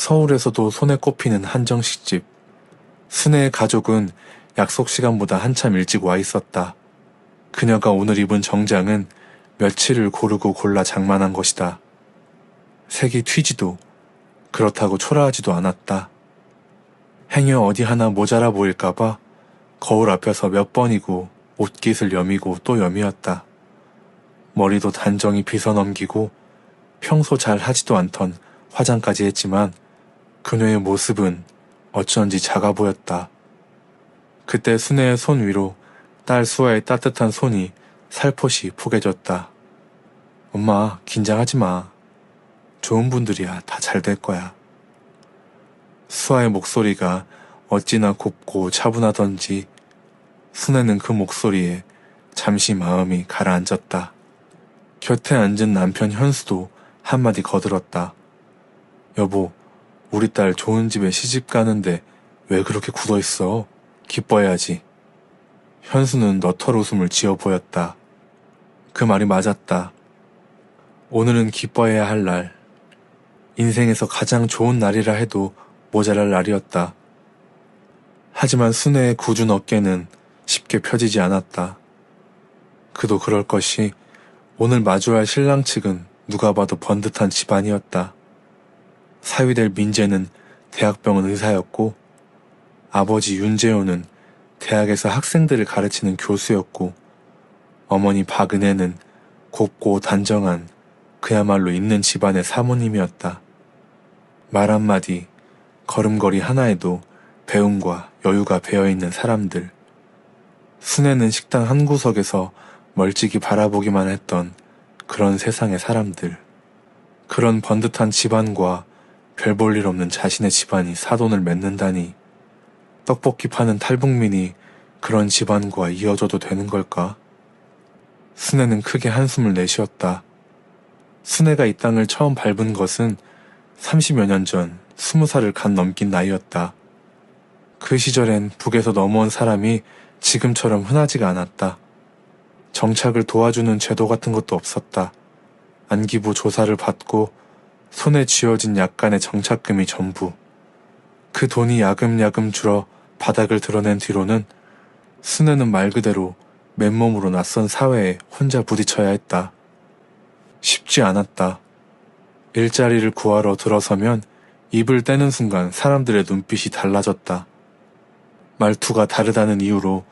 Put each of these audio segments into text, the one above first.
서울에서도 손에 꼽히는 한정식집. 순애의 가족은 약속 시간보다 한참 일찍 와 있었다. 그녀가 오늘 입은 정장은 며칠을 고르고 골라 장만한 것이다. 색이 튀지도 그렇다고 초라하지도 않았다. 행여 어디 하나 모자라 보일까봐 거울 앞에서 몇 번이고 옷깃을 여미고 또 여미었다. 머리도 단정히 빗어넘기고 평소 잘 하지도 않던 화장까지 했지만 그녀의 모습은 어쩐지 작아 보였다. 그때 순애의 손 위로 딸 수아의 따뜻한 손이 살포시 포개졌다. 엄마, 긴장하지 마. 좋은 분들이야. 다 잘 될 거야. 수아의 목소리가 어찌나 곱고 차분하던지 순애는 그 목소리에 잠시 마음이 가라앉았다. 곁에 앉은 남편 현수도 한마디 거들었다. 여보, 우리 딸 좋은 집에 시집 가는데 왜 그렇게 굳어있어? 기뻐해야지. 현수는 너털 웃음을 지어 보였다. 그 말이 맞았다. 오늘은 기뻐해야 할 날. 인생에서 가장 좋은 날이라 해도 모자랄 날이었다. 하지만 순애의 굳은 어깨는 쉽게 펴지지 않았다. 그도 그럴 것이 오늘 마주할 신랑 측은 누가 봐도 번듯한 집안이었다. 사위될 민재는 대학병원 의사였고 아버지 윤재호는 대학에서 학생들을 가르치는 교수였고 어머니 박은혜는 곱고 단정한 그야말로 있는 집안의 사모님이었다. 말 한마디, 걸음걸이 하나에도 배움과 여유가 배어있는 사람들. 순애는 식당 한 구석에서 멀찍이 바라보기만 했던 그런 세상의 사람들. 그런 번듯한 집안과 별 볼 일 없는 자신의 집안이 사돈을 맺는다니. 떡볶이 파는 탈북민이 그런 집안과 이어져도 되는 걸까? 순애는 크게 한숨을 내쉬었다. 순애가 이 땅을 처음 밟은 것은 30여 년 전 20살을 간 넘긴 나이였다. 그 시절엔 북에서 넘어온 사람이 지금처럼 흔하지가 않았다. 정착을 도와주는 제도 같은 것도 없었다. 안기부 조사를 받고 손에 쥐어진 약간의 정착금이 전부. 그 돈이 야금야금 줄어 바닥을 드러낸 뒤로는 순애는 말 그대로 맨몸으로 낯선 사회에 혼자 부딪혀야 했다. 쉽지 않았다. 일자리를 구하러 들어서면 입을 떼는 순간 사람들의 눈빛이 달라졌다. 말투가 다르다는 이유로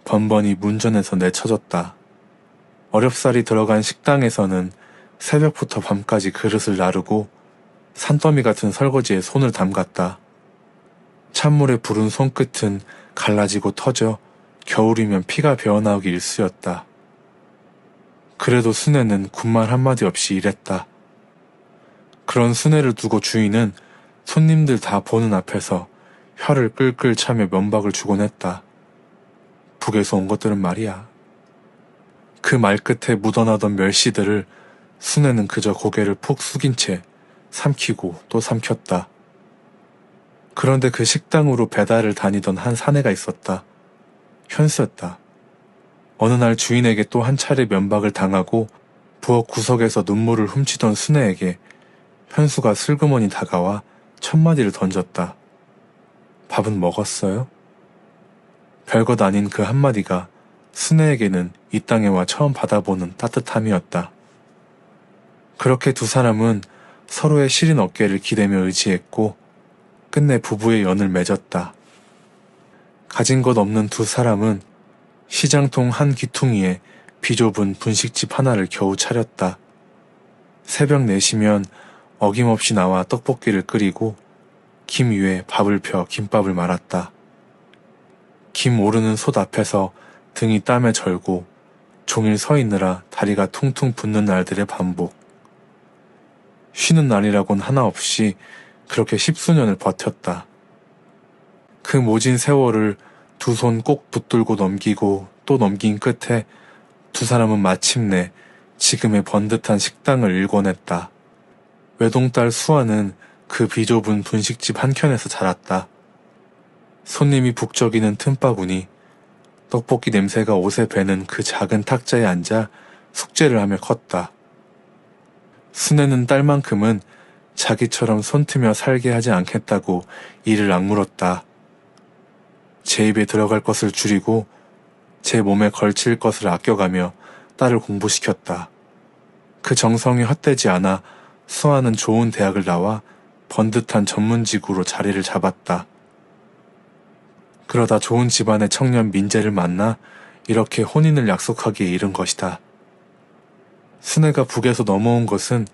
번번이 문전에서 내쳐졌다. 어렵사리 들어간 식당에서는 새벽부터 밤까지 그릇을 나르고 산더미 같은 설거지에 손을 담갔다. 찬물에 부른 손끝은 갈라지고 터져 겨울이면 피가 배어나오기 일쑤였다. 그래도 순애는 군말 한마디 없이 일했다. 그런 순애를 두고 주인은 손님들 다 보는 앞에서 혀를 끌끌 차며 면박을 주곤 했다. 북에서 온 것들은 말이야. 그 말끝에 묻어나던 멸시들을 순애는 그저 고개를 푹 숙인 채 삼키고 또 삼켰다. 그런데 그 식당으로 배달을 다니던 한 사내가 있었다. 현수였다. 어느 날 주인에게 또 한 차례 면박을 당하고 부엌 구석에서 눈물을 훔치던 순애에게 현수가 슬그머니 다가와 첫마디를 던졌다. 밥은 먹었어요? 별것 아닌 그 한마디가 순애에게는 이 땅에 와 처음 받아보는 따뜻함이었다. 그렇게 두 사람은 서로의 시린 어깨를 기대며 의지했고 끝내 부부의 연을 맺었다. 가진 것 없는 두 사람은 시장통 한 귀퉁이에 비좁은 분식집 하나를 겨우 차렸다. 새벽 4시면 어김없이 나와 떡볶이를 끓이고 김 위에 밥을 펴 김밥을 말았다. 김 오르는 솥 앞에서 등이 땀에 절고 종일 서 있느라 다리가 퉁퉁 붓는 날들의 반복. 쉬는 날이라곤 하나 없이 그렇게 10수년을 버텼다. 그 모진 세월을 두 손 꼭 붙들고 넘기고 또 넘긴 끝에 두 사람은 마침내 지금의 번듯한 식당을 일궈냈다. 외동딸 수아는 그 비좁은 분식집 한켠에서 자랐다. 손님이 북적이는 틈바구니, 떡볶이 냄새가 옷에 배는 그 작은 탁자에 앉아 숙제를 하며 컸다. 순애는 딸만큼은 자기처럼 손트며 살게 하지 않겠다고 이를 악물었다. 제 입에 들어갈 것을 줄이고 제 몸에 걸칠 것을 아껴가며 딸을 공부시켰다. 그 정성이 헛되지 않아 수아는 좋은 대학을 나와 번듯한 전문직으로 자리를 잡았다. 그러다 좋은 집안의 청년 민재를 만나 이렇게 혼인을 약속하기에 이른 것이다. 순애가 북에서 넘어온 것은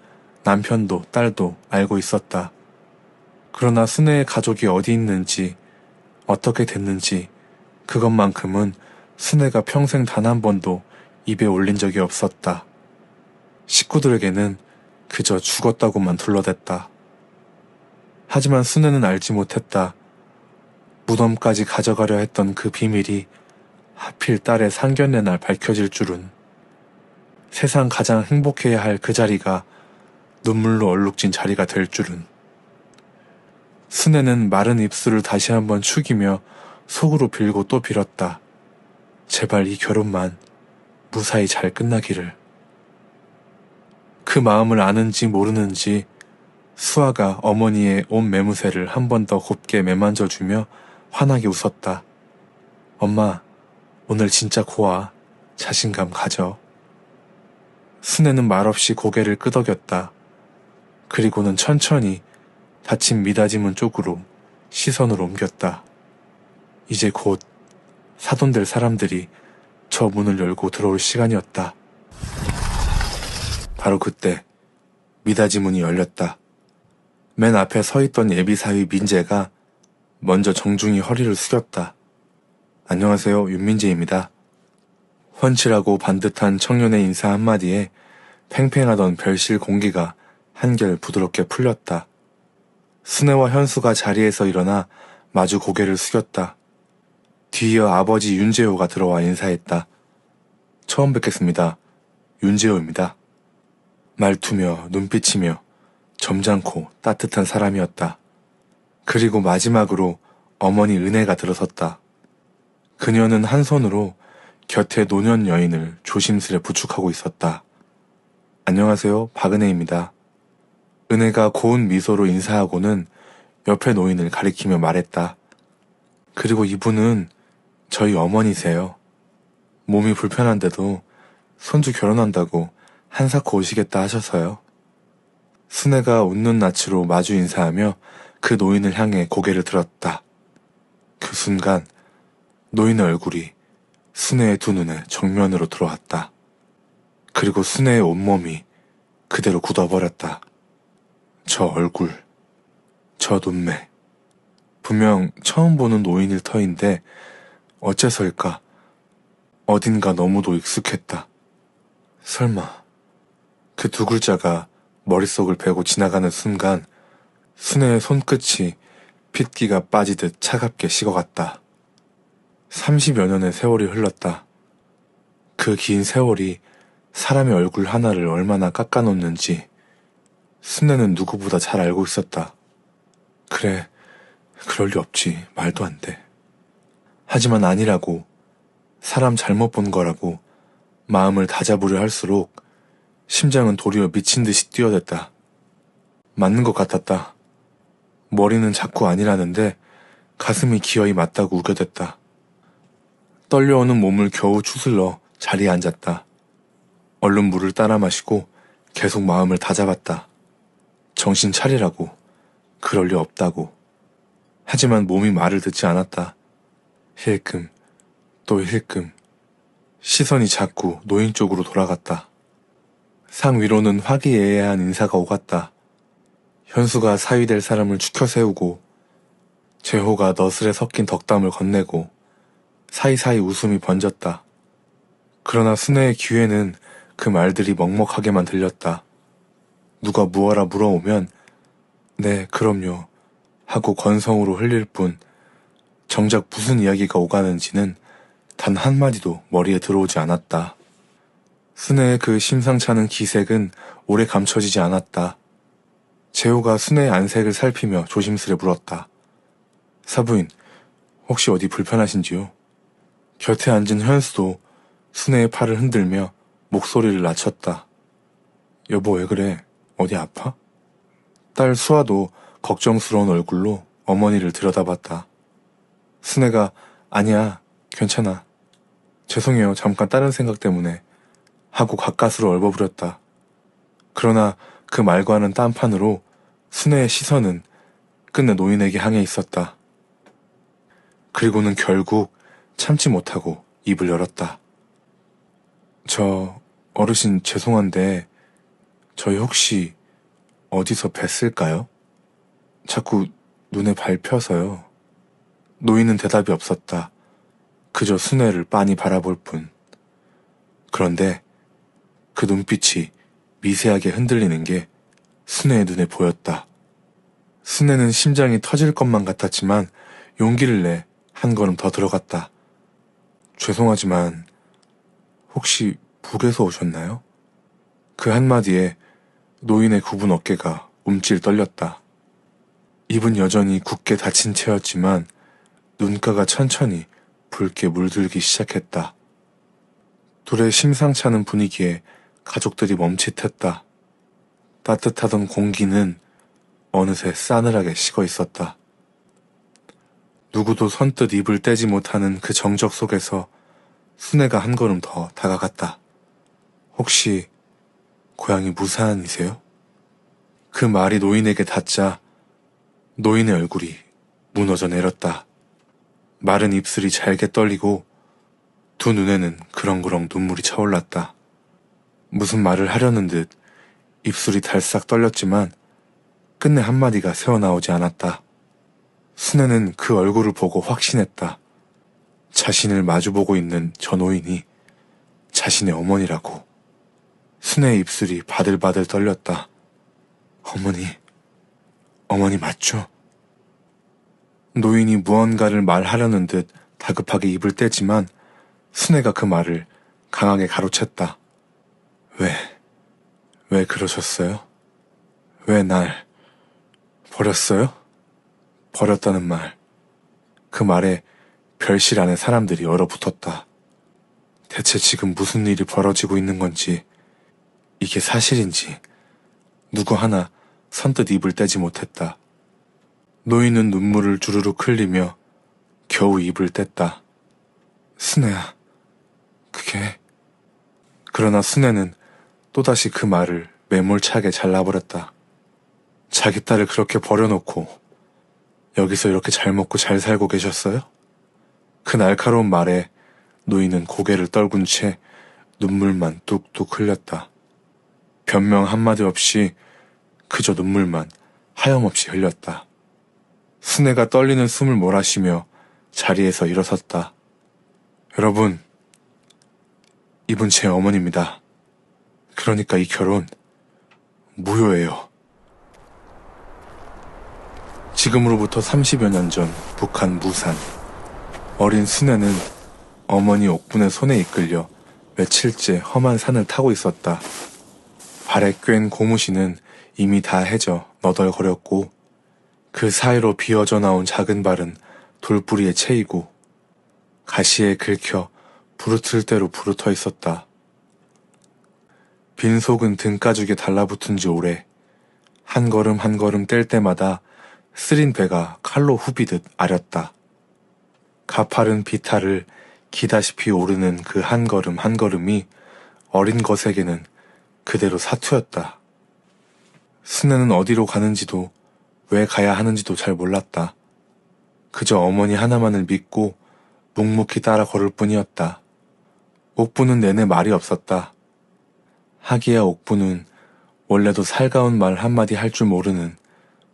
남편도 딸도 알고 있었다. 그러나 순애의 가족이 어디 있는지, 어떻게 됐는지 그것만큼은 순애가 평생 단 한 번도 입에 올린 적이 없었다. 식구들에게는 그저 죽었다고만 둘러댔다. 하지만 순애는 알지 못했다. 무덤까지 가져가려 했던 그 비밀이 하필 딸의 상견례 날 밝혀질 줄은. 세상 가장 행복해야 할 그 자리가 눈물로 얼룩진 자리가 될 줄은. 순애는 마른 입술을 다시 한번 축이며 속으로 빌고 또 빌었다. 제발 이 결혼만 무사히 잘 끝나기를. 그 마음을 아는지 모르는지 수아가 어머니의 옷 매무새를 한 번 더 곱게 매만져주며 환하게 웃었다. 엄마, 오늘 진짜 고와. 자신감 가져. 순애는 말없이 고개를 끄덕였다. 그리고는 천천히 닫힌 미닫이문 쪽으로 시선을 옮겼다. 이제 곧 사돈될 사람들이 저 문을 열고 들어올 시간이었다. 바로 그때 미닫이문이 열렸다. 맨 앞에 서 있던 예비사위 민재가 먼저 정중히 허리를 숙였다. 안녕하세요, 윤민재입니다. 훤칠하고 반듯한 청년의 인사 한마디에 팽팽하던 별실 공기가 한결 부드럽게 풀렸다. 순애와 현수가 자리에서 일어나 마주 고개를 숙였다. 뒤이어 아버지 윤재호가 들어와 인사했다. 처음 뵙겠습니다. 윤재호입니다. 말투며 눈빛이며 점잖고 따뜻한 사람이었다. 그리고 마지막으로 어머니 은혜가 들어섰다. 그녀는 한 손으로 곁에 노년 여인을 조심스레 부축하고 있었다. 안녕하세요, 박은혜입니다. 은혜가 고운 미소로 인사하고는 옆에 노인을 가리키며 말했다. 그리고 이분은 저희 어머니세요. 몸이 불편한데도 손주 결혼한다고 한사코 오시겠다 하셔서요. 순애가 웃는 낯으로 마주 인사하며 그 노인을 향해 고개를 들었다. 그 순간 노인의 얼굴이 순애의 두 눈에 정면으로 들어왔다. 그리고 순애의 온몸이 그대로 굳어버렸다. 저 얼굴, 저 눈매. 분명 처음 보는 노인일 터인데 어째서일까? 어딘가 너무도 익숙했다. 설마 그 두 글자가 머릿속을 베고 지나가는 순간 순애의 손끝이 핏기가 빠지듯 차갑게 식어갔다. 30여 년의 세월이 흘렀다. 그 긴 세월이 사람의 얼굴 하나를 얼마나 깎아놓는지 순애는 누구보다 잘 알고 있었다. 그래, 그럴 리 없지. 말도 안 돼. 하지만 아니라고, 사람 잘못 본 거라고 마음을 다잡으려 할수록 심장은 도리어 미친 듯이 뛰어댔다. 맞는 것 같았다. 머리는 자꾸 아니라는데 가슴이 기어이 맞다고 우겨댔다. 떨려오는 몸을 겨우 추슬러 자리에 앉았다. 얼른 물을 따라 마시고 계속 마음을 다잡았다. 정신 차리라고. 그럴 리 없다고. 하지만 몸이 말을 듣지 않았다. 힐끔, 또 힐끔. 시선이 자꾸 노인 쪽으로 돌아갔다. 상 위로는 화기애애한 인사가 오갔다. 현수가 사위 될 사람을 추켜 세우고 재호가 너스레 섞인 덕담을 건네고 사이사이 웃음이 번졌다. 그러나 순애의 귀에는 그 말들이 먹먹하게만 들렸다. 누가 무어라 물어오면 네, 그럼요 하고 건성으로 흘릴 뿐 정작 무슨 이야기가 오가는지는 단 한마디도 머리에 들어오지 않았다. 순애의 그 심상찮은 기색은 오래 감춰지지 않았다. 재호가 순애의 안색을 살피며 조심스레 물었다. 사부인, 혹시 어디 불편하신지요? 곁에 앉은 현수도 순애의 팔을 흔들며 목소리를 낮췄다. 여보 왜 그래? 어디 아파? 딸 수아도 걱정스러운 얼굴로 어머니를 들여다봤다. 순애가 아니야, 괜찮아. 죄송해요, 잠깐 다른 생각 때문에 하고 가까스로 얼버무렸다. 그러나 그 말과는 딴판으로 순애의 시선은 끝내 노인에게 향해 있었다. 그리고는 결국 참지 못하고 입을 열었다. 저 어르신 죄송한데 저희 혹시 어디서 뵀을까요? 자꾸 눈에 밟혀서요. 노인은 대답이 없었다. 그저 순애를 빤히 바라볼 뿐. 그런데 그 눈빛이 미세하게 흔들리는 게 순애의 눈에 보였다. 순애는 심장이 터질 것만 같았지만 용기를 내 한 걸음 더 들어갔다. 죄송하지만 혹시 북에서 오셨나요? 그 한마디에 노인의 굽은 어깨가 움찔 떨렸다. 입은 여전히 굳게 닫힌 채였지만 눈가가 천천히 붉게 물들기 시작했다. 둘의 심상치 않은 분위기에 가족들이 멈칫했다. 따뜻하던 공기는 어느새 싸늘하게 식어 있었다. 누구도 선뜻 입을 떼지 못하는 그 정적 속에서 순애가 한 걸음 더 다가갔다. 혹시 고향이 무산이세요? 그 말이 노인에게 닿자 노인의 얼굴이 무너져 내렸다. 마른 입술이 잘게 떨리고 두 눈에는 그렁그렁 눈물이 차올랐다. 무슨 말을 하려는 듯 입술이 달싹 떨렸지만 끝내 한마디가 새어나오지 않았다. 순애는 그 얼굴을 보고 확신했다. 자신을 마주보고 있는 저 노인이 자신의 어머니라고. 순애의 입술이 바들바들 떨렸다. 어머니 맞죠? 노인이 무언가를 말하려는 듯 다급하게 입을 떼지만 순애가 그 말을 강하게 가로챘다. 왜 그러셨어요? 왜 날 버렸어요? 버렸다는 말. 그 말에 별실 안에 사람들이 얼어붙었다. 대체 지금 무슨 일이 벌어지고 있는 건지, 이게 사실인지 누구 하나 선뜻 입을 떼지 못했다. 노인은 눈물을 주르륵 흘리며 겨우 입을 뗐다. 순애야, 그게... 그러나 순애는 또다시 그 말을 매몰차게 잘라버렸다. 자기 딸을 그렇게 버려놓고 여기서 이렇게 잘 먹고 잘 살고 계셨어요? 그 날카로운 말에 노인은 고개를 떨군 채 눈물만 뚝뚝 흘렸다. 변명 한마디 없이 그저 눈물만 하염없이 흘렸다. 순애가 떨리는 숨을 몰아쉬며 자리에서 일어섰다. 여러분, 이분 제 어머니입니다. 그러니까 이 결혼 무효예요. 지금으로부터 30여 년 전 북한 무산. 어린 순애는 어머니 옥분의 손에 이끌려 며칠째 험한 산을 타고 있었다. 발에 꿰인 고무신은 이미 다 해져 너덜거렸고 그 사이로 비어져 나온 작은 발은 돌뿌리에 채이고 가시에 긁혀 부르틀 대로 부르터 있었다. 빈속은 등가죽에 달라붙은 지 오래. 한 걸음 한 걸음 뗄 때마다 쓰린 배가 칼로 후비듯 아렸다. 가파른 비탈을 기다시피 오르는 그 한 걸음 한 걸음이 어린 것에게는 그대로 사투였다. 순애는 어디로 가는지도 왜 가야 하는지도 잘 몰랐다. 그저 어머니 하나만을 믿고 묵묵히 따라 걸을 뿐이었다. 옥부는 내내 말이 없었다. 하기야 옥부는 원래도 살가운 말 한마디 할 줄 모르는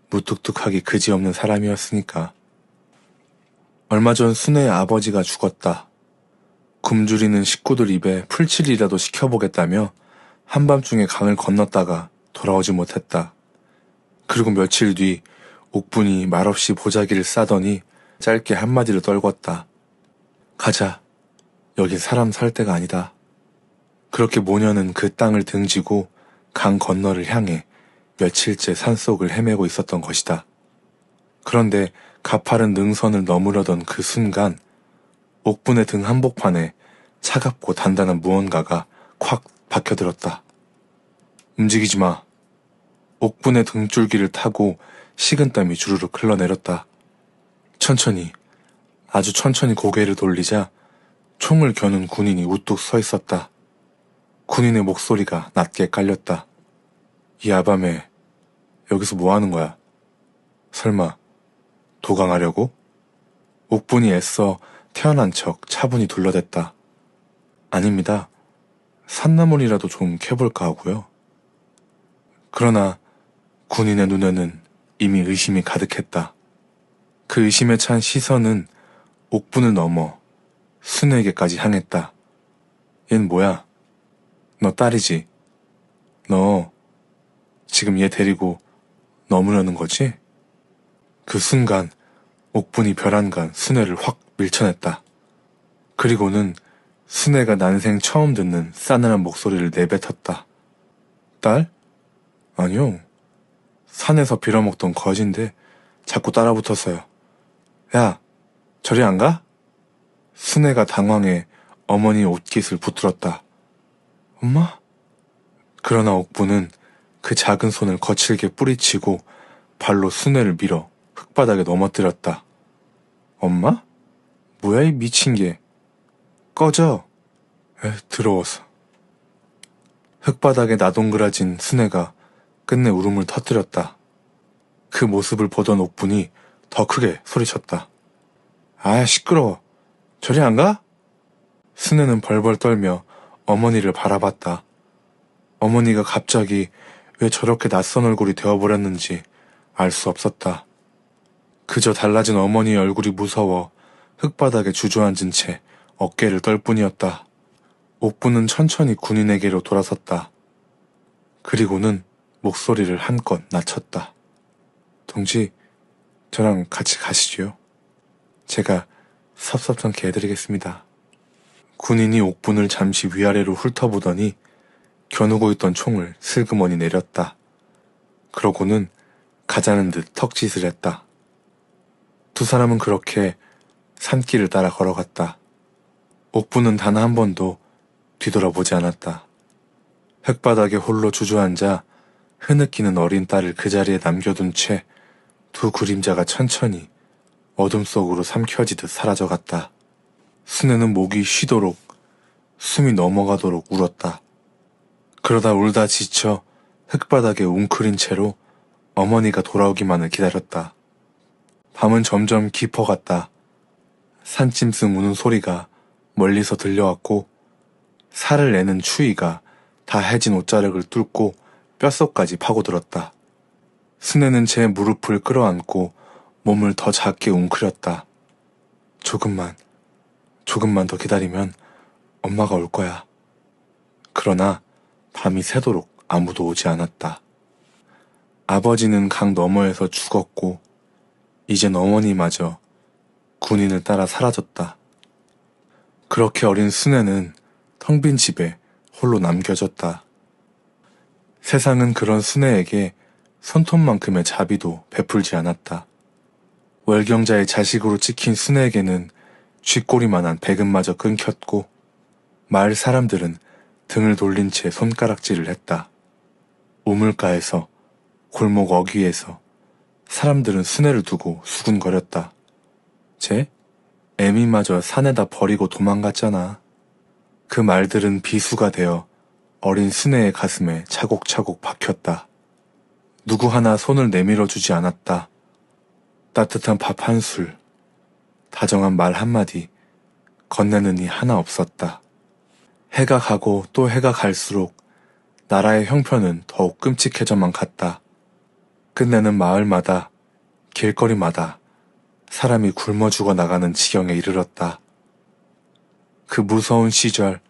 무뚝뚝하기 그지없는 사람이었으니까. 얼마 전 순애의 아버지가 죽었다. 굶주리는 식구들 입에 풀칠이라도 시켜보겠다며 한밤중에 강을 건넜다가 돌아오지 못했다. 그리고 며칠 뒤 옥분이 말없이 보자기를 싸더니 짧게 한마디를 떨궜다. 가자. 여긴 사람 살 데가 아니다. 그렇게 모녀는 그 땅을 등지고 강 건너를 향해 며칠째 산속을 헤매고 있었던 것이다. 그런데 가파른 능선을 넘으려던 그 순간 옥분의 등 한복판에 차갑고 단단한 무언가가 콱 박혀들었다. 움직이지 마. 옥분의 등줄기를 타고 식은땀이 주르륵 흘러내렸다. 천천히, 아주 천천히 고개를 돌리자 총을 겨눈 군인이 우뚝 서 있었다. 군인의 목소리가 낮게 깔렸다. 이 아밤에 여기서 뭐 하는 거야? 설마 도강하려고? 옥분이 애써 태어난 척 차분히 둘러댔다. 아닙니다. 산나물이라도 좀 캐볼까 하고요. 그러나 군인의 눈에는 이미 의심이 가득했다. 그 의심에 찬 시선은 옥분을 넘어 순애에게까지 향했다. 얜 뭐야? 너 딸이지? 너 지금 얘 데리고 넘으려는 거지? 그 순간 옥분이 벼란간 순애를 확 밀쳐냈다. 그리고는 순애가 난생 처음 듣는 싸늘한 목소리를 내뱉었다. 딸? 아니요. 산에서 빌어먹던 거지인데 자꾸 따라붙었어요. 야, 저리 안 가? 순애가 당황해 어머니 옷깃을 붙들었다. 엄마? 그러나 옥부는 그 작은 손을 거칠게 뿌리치고 발로 순애를 밀어 흙바닥에 넘어뜨렸다. 엄마? 뭐야 이 미친 게. 꺼져. 더러워서. 흙바닥에 나동그라진 순애가 끝내 울음을 터뜨렸다. 그 모습을 보던 옥분이 더 크게 소리쳤다. 아, 시끄러워. 저리 안 가? 순애는 벌벌 떨며 어머니를 바라봤다. 어머니가 갑자기 왜 저렇게 낯선 얼굴이 되어버렸는지 알 수 없었다. 그저 달라진 어머니의 얼굴이 무서워 흙바닥에 주저앉은 채 어깨를 떨 뿐이었다. 옥부는 천천히 군인에게로 돌아섰다. 그리고는 목소리를 한껏 낮췄다. 동지, 저랑 같이 가시죠. 제가 섭섭찮게 해드리겠습니다. 군인이 옥분을 잠시 위아래로 훑어보더니 겨누고 있던 총을 슬그머니 내렸다. 그러고는 가자는 듯 턱짓을 했다. 두 사람은 그렇게 산길을 따라 걸어갔다. 옥분은 단 한 번도 뒤돌아보지 않았다. 흙바닥에 홀로 주저앉아 흐느끼는 어린 딸을 그 자리에 남겨둔 채 두 그림자가 천천히 어둠 속으로 삼켜지듯 사라져갔다. 순애는 목이 쉬도록 숨이 넘어가도록 울었다. 그러다 울다 지쳐 흙바닥에 웅크린 채로 어머니가 돌아오기만을 기다렸다. 밤은 점점 깊어갔다. 산짐승 우는 소리가 멀리서 들려왔고 살을 내는 추위가 다 해진 옷자락을 뚫고 뼛속까지 파고들었다. 순애는 제 무릎을 끌어안고 몸을 더 작게 웅크렸다. 조금만 더 기다리면 엄마가 올 거야. 그러나 밤이 새도록 아무도 오지 않았다. 아버지는 강 너머에서 죽었고 이젠 어머니마저 군인을 따라 사라졌다. 그렇게 어린 순애는 텅 빈 집에 홀로 남겨졌다. 세상은 그런 순애에게 손톱만큼의 자비도 베풀지 않았다. 월경자의 자식으로 찍힌 순애에게는 쥐꼬리만한 배근마저 끊겼고 마을 사람들은 등을 돌린 채 손가락질을 했다. 우물가에서 골목 어귀에서 사람들은 순애를 두고 수군거렸다. 쟤? 애미마저 산에다 버리고 도망갔잖아. 그 말들은 비수가 되어 어린 순애의 가슴에 차곡차곡 박혔다. 누구 하나 손을 내밀어 주지 않았다. 따뜻한 밥 한 술, 다정한 말 한마디, 건네는 이 하나 없었다. 해가 가고 또 해가 갈수록 나라의 형편은 더욱 끔찍해져만 갔다. 끝내는 마을마다, 길거리마다 사람이 굶어 죽어 나가는 지경에 이르렀다. 그 무서운 시절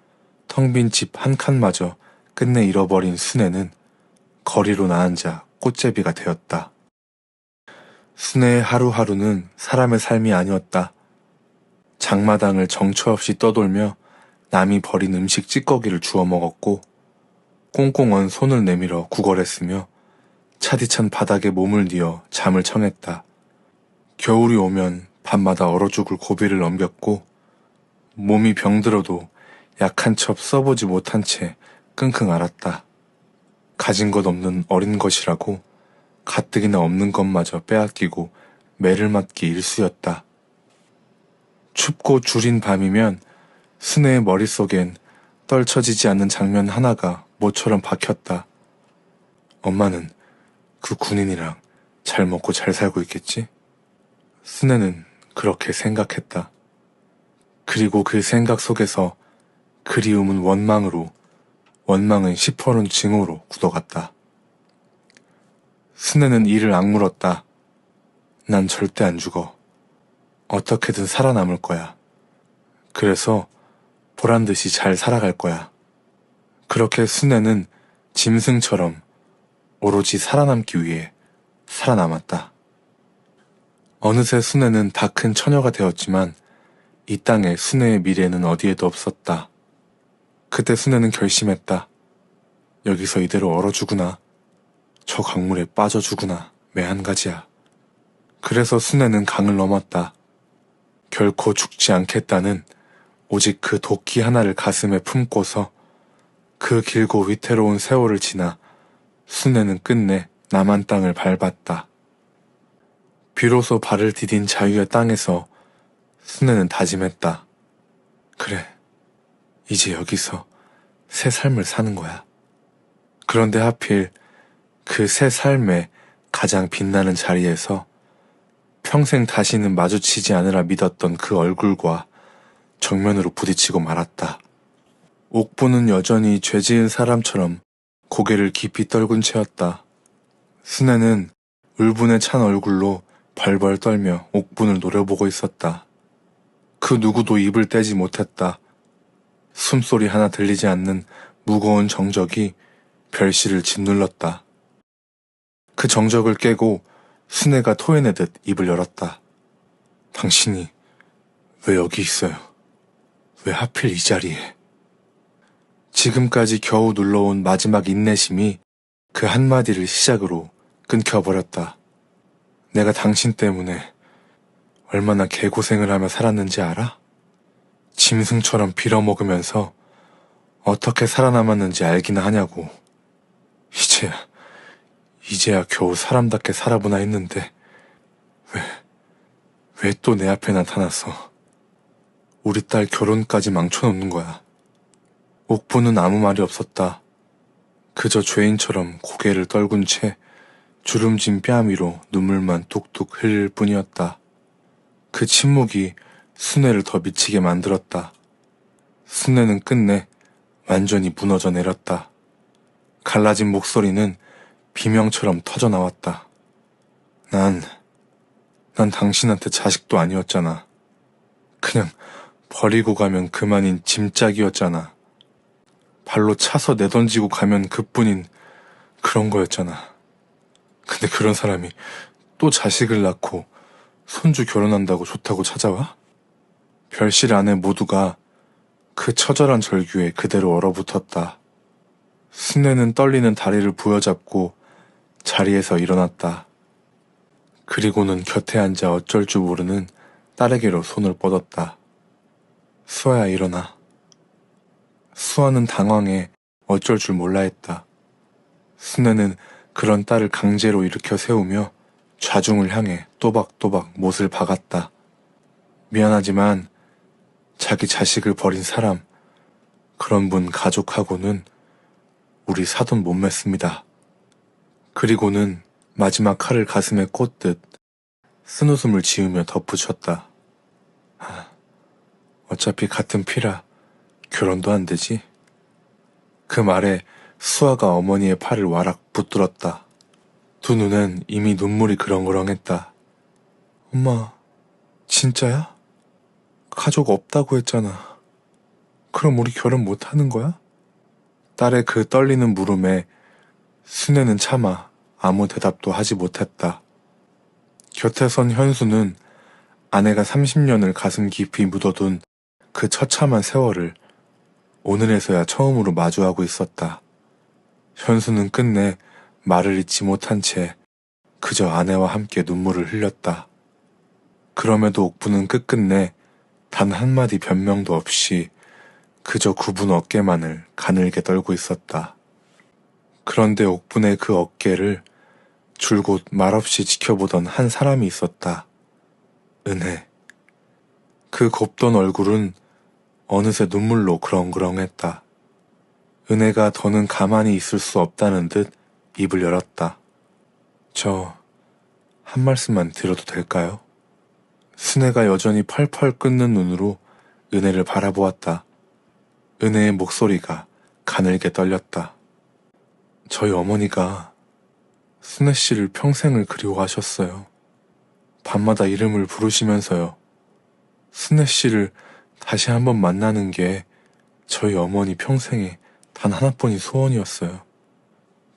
텅 빈 집 한 칸마저 끝내 잃어버린 순애는 거리로 나앉아 꽃제비가 되었다. 순애의 하루하루는 사람의 삶이 아니었다. 장마당을 정처 없이 떠돌며 남이 버린 음식 찌꺼기를 주워 먹었고 꽁꽁 언 손을 내밀어 구걸했으며 차디찬 바닥에 몸을 뉘어 잠을 청했다. 겨울이 오면 밤마다 얼어 죽을 고비를 넘겼고 몸이 병들어도 약한 첩 써보지 못한 채 끙끙 앓았다. 가진 것 없는 어린 것이라고 가뜩이나 없는 것마저 빼앗기고 매를 맞기 일쑤였다. 춥고 주린 밤이면 순애의 머릿속엔 떨쳐지지 않는 장면 하나가 모처럼 박혔다. 엄마는 그 군인이랑 잘 먹고 잘 살고 있겠지? 순애는 그렇게 생각했다. 그리고 그 생각 속에서 그리움은 원망으로, 원망은 시퍼런 증오로 굳어갔다. 순애는 이를 악물었다. 난 절대 안 죽어. 어떻게든 살아남을 거야. 그래서 보란듯이 잘 살아갈 거야. 그렇게 순애는 짐승처럼 오로지 살아남기 위해 살아남았다. 어느새 순애는 다 큰 처녀가 되었지만 이 땅에 순애의 미래는 어디에도 없었다. 그때 순애는 결심했다. 여기서 이대로 얼어 죽으나 저 강물에 빠져 죽으나 매 한 가지야. 그래서 순애는 강을 넘었다. 결코 죽지 않겠다는 오직 그 도끼 하나를 가슴에 품고서 그 길고 위태로운 세월을 지나 순애는 끝내 남한 땅을 밟았다. 비로소 발을 디딘 자유의 땅에서 순애는 다짐했다. 그래, 이제 여기서 새 삶을 사는 거야. 그런데 하필 그 새 삶의 가장 빛나는 자리에서 평생 다시는 마주치지 않으라 믿었던 그 얼굴과 정면으로 부딪히고 말았다. 옥부는 여전히 죄지은 사람처럼 고개를 깊이 떨군 채였다. 순애는 울분에 찬 얼굴로 벌벌 떨며 옥분을 노려보고 있었다. 그 누구도 입을 떼지 못했다. 숨소리 하나 들리지 않는 무거운 정적이 별실을 짓눌렀다. 그 정적을 깨고 순애가 토해내듯 입을 열었다. 당신이 왜 여기 있어요? 왜 하필 이 자리에? 지금까지 겨우 눌러온 마지막 인내심이 그 한마디를 시작으로 끊겨버렸다. 내가 당신 때문에 얼마나 개고생을 하며 살았는지 알아? 짐승처럼 빌어먹으면서 어떻게 살아남았는지 알기나 하냐고. 이제야 겨우 사람답게 살아보나 했는데 왜 또 내 앞에 나타났어? 우리 딸 결혼까지 망쳐놓는 거야. 옥부는 아무 말이 없었다. 그저 죄인처럼 고개를 떨군 채 주름진 뺨 위로 눈물만 뚝뚝 흘릴 뿐이었다. 그 침묵이 순애를 더 미치게 만들었다. 순애는 끝내 완전히 무너져 내렸다. 갈라진 목소리는 비명처럼 터져나왔다. 난 당신한테 자식도 아니었잖아. 그냥 버리고 가면 그만인 짐짝이었잖아. 발로 차서 내던지고 가면 그뿐인 그런 거였잖아. 근데 그런 사람이 또 자식을 낳고 손주 결혼한다고 좋다고 찾아와? 별실 안에 모두가 그 처절한 절규에 그대로 얼어붙었다. 순애는 떨리는 다리를 부여잡고 자리에서 일어났다. 그리고는 곁에 앉아 어쩔 줄 모르는 딸에게로 손을 뻗었다. 수아야, 일어나. 수아는 당황해 어쩔 줄 몰라 했다. 순애는 그런 딸을 강제로 일으켜 세우며 좌중을 향해 또박또박 못을 박았다. 미안하지만 자기 자식을 버린 사람, 그런 분 가족하고는 우리 사돈 못 맺습니다. 그리고는 마지막 칼을 가슴에 꽂듯 쓴웃음을 지으며 덧붙였다. 어차피 같은 피라 결혼도 안 되지. 그 말에 수아가 어머니의 팔을 와락 붙들었다. 두 눈엔 이미 눈물이 그렁그렁했다. 엄마, 진짜야? 가족 없다고 했잖아. 그럼 우리 결혼 못 하는 거야? 딸의 그 떨리는 물음에 순애는 차마 아무 대답도 하지 못했다. 곁에 선 현수는 아내가 30년을 가슴 깊이 묻어둔 그 처참한 세월을 오늘에서야 처음으로 마주하고 있었다. 현수는 끝내 말을 잇지 못한 채 그저 아내와 함께 눈물을 흘렸다. 그럼에도 옥부는 끝끝내 단 한마디 변명도 없이 그저 굽은 어깨만을 가늘게 떨고 있었다. 그런데 옥분의 그 어깨를 줄곧 말없이 지켜보던 한 사람이 있었다. 은혜. 그 곱던 얼굴은 어느새 눈물로 그렁그렁했다. 은혜가 더는 가만히 있을 수 없다는 듯 입을 열었다. 한 말씀만 드려도 될까요? 순애가 여전히 펄펄 끓는 눈으로 은혜를 바라보았다. 은혜의 목소리가 가늘게 떨렸다. 저희 어머니가 순애 씨를 평생을 그리워하셨어요. 밤마다 이름을 부르시면서요. 순애 씨를 다시 한번 만나는 게 저희 어머니 평생에 단 하나뿐인 소원이었어요.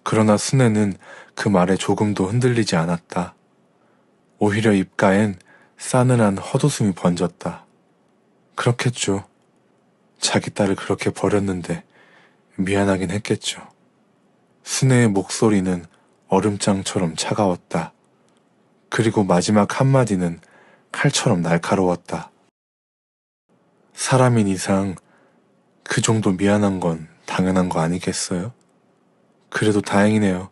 그러나 순애는 그 말에 조금도 흔들리지 않았다. 오히려 입가엔 싸늘한 헛웃음이 번졌다. 그렇겠죠. 자기 딸을 그렇게 버렸는데 미안하긴 했겠죠. 순애의 목소리는 얼음장처럼 차가웠다. 그리고 마지막 한마디는 칼처럼 날카로웠다. 사람인 이상 그 정도 미안한 건 당연한 거 아니겠어요? 그래도 다행이네요.